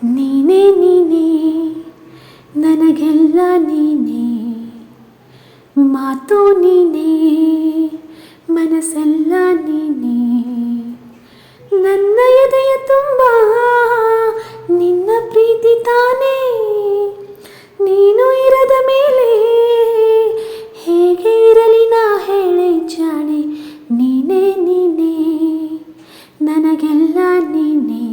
ನೀನೇ ನೀನೇ ನನಗೆಲ್ಲ ನೀನೇ, ಮಾತು ನೀನೇ ಮನಸ್ಸೆಲ್ಲ ನೀನೇ. ನನ್ನ ಎದೆಯ ತುಂಬ ನಿನ್ನ ಪ್ರೀತಿ ತಾನೇ, ನೀನು ಇರದ ಮೇಲೆ ಹೇಗೆ ಇರಲಿ ನಾ ಹೇಳೆ ಜಾಣೆ. ನೀನೇ ನೀನೇ ನನಗೆಲ್ಲ ನೀನೇ,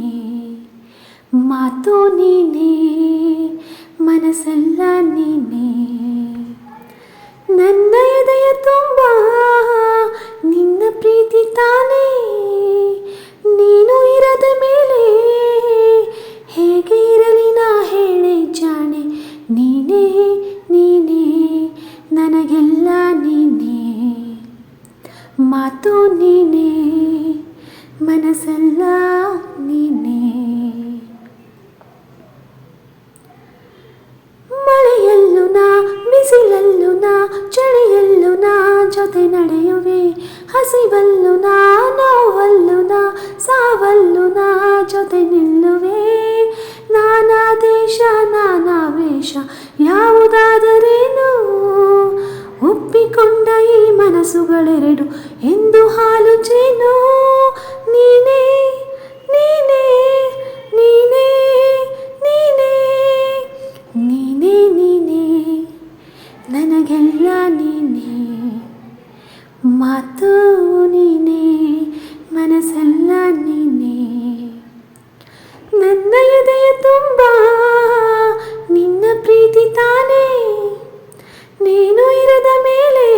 ಮಾತು ನೀನೇ ಮನಸ್ಸೆಲ್ಲ ನೀನೇ. ನನ್ನ ಎದೆಯ ತುಂಬ ನಿನ್ನ ಪ್ರೀತಿ ತಾನೇ, ನೀನು ಇರದ ಮೇಲೆ ಹೇಗೆ ಇರಲಿ ನಾ ಹೇಳೆ ಜಾಣೆ. ನೀನೇ ನೀನೇ ನನಗೆಲ್ಲ ನೀನೇ, ಮಾತು ನೀನೇ ಮನಸ್ಸೆಲ್ಲ ನೀನೇ. ಮಳೆಯಲ್ಲೂ ನಾ, ಬಿಸಿಲಲ್ಲೂ ನಾ, ಚಳಿಯಲ್ಲೂ ನಾ ಜೊತೆ ನಡೆಯುವೆ. ಹಸಿವಲ್ಲೂ ನಾ, ನೋವಲ್ಲೂ ನಾ, ಸಾವಲ್ಲೂ ನಾ ಜೊತೆ ನಿಲ್ಲುವೆ. ನಾನಾ ದೇಶ ನಾನಾ ವೇಷ ಯಾವುದಾದರೇನು, ಒಪ್ಪಿಕೊಂಡ ಈ ಮನಸ್ಸುಗಳೆರಡು ಎಂದು ಹಾಲು ಜೇನು. ನೀನೇ ನೀನೇ ನೀನೇ ನೀನೇ ನೀನೇ ನೀನೇ ನನಗೆಲ್ಲ ನೀನೇ, ಮಾತು ನೀನೇ ಮನಸ್ಸೆಲ್ಲ ನೀನೇ. ನನ್ನ ಎದೆಯ ತುಂಬ ನಿನ್ನ ಪ್ರೀತಿ ತಾನೇ, ನೀನು ಇರದ ಮೇಲೆ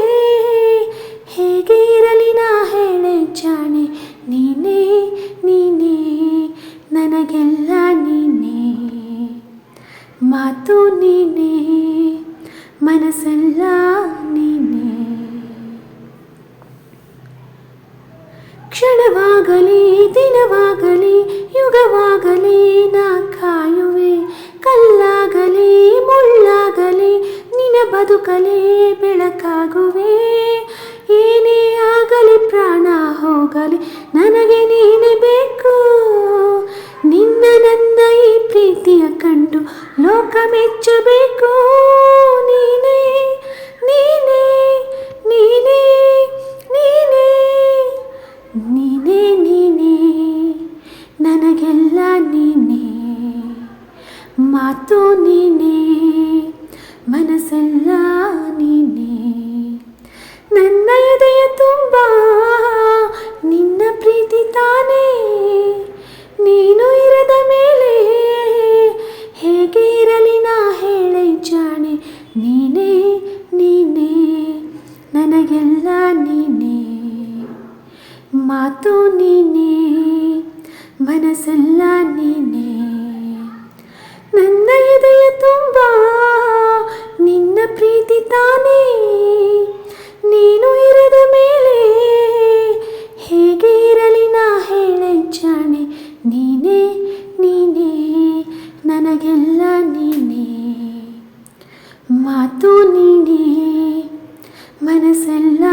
ಹೇಗೆ ಇರಲಿ ನಾ ಹೇಳೆ ಜಾಣೆ. ನೀನೇ ನೀನೇ ನನಗೆಲ್ಲ ನೀನೇ, ಮಾತು ನೀನೇ ಮನಸ್ಸೆಲ್ಲ ನೀನೇ. ಕ್ಷಣವಾಗಲಿ ದಿನವಾಗಲಿ ಯುಗವಾಗಲಿ ನಾ ಕಾಯುವೆ. ಕಲ್ಲಾಗಲಿ ಮುಳ್ಳಾಗಲಿ ನಿನ ಬದುಕಲೇ ಬೆಳಕಾಗುವೆ. ಏನೇ ಆಗಲಿ ಪ್ರಾಣ ಹೋಗಲಿ ನನಗೆ ನೀನೇ ಬೇಕು. ನಿನ್ನ ನನ್ನ ಈ ಪ್ರೀತಿಯ ಕಂಡು ಲೋಕ ಮೆಚ್ಚಬೇಕು. ನೀನೇ ನೀನೇ ನೀನೇ ನೀನೇ ನೀನೇ ನೀನೇ ನನಗೆಲ್ಲ ನೀನೇ, ಮಾತು ನೀನೇ ಮನಸ್ಸೆಲ್ಲ ನೀನೇ. ನನ್ನ ಎದೆಯ ತುಂಬ ನಿನ್ನ ಪ್ರೀತಿ ತಾನೇ, ನೀನು ಇರದ ಮೇಲೆ ಹೇಗೆ ಇರಲಿ ನಾ ಹೇಳೆ ಜಾಣೆ. ನೀನೇ ನೀನೇ ನನಗೆಲ್ಲ ನೀನೇ, ಮಾತು ನೀನೇ ಮನಸ್ಸೆಲ್ಲ ನೀನೇ. ನನ್ನ ಎದೆಯ ತುಂಬ ನಿನ್ನ ಪ್ರೀತಿ ತಾನೇ, ನೀನು ಇರದ ಮೇಲೆ ಹೇಗೆ ಇರಲಿ ನಾ ಹೇಳೆ ಜಾಣೆ. ನೀನೇ ನೀನೇ ನನಗೆಲ್ಲ ನೀನೇ, ಮಾತು ನೀನೇ ಮನಸ್ಸೆಲ್ಲ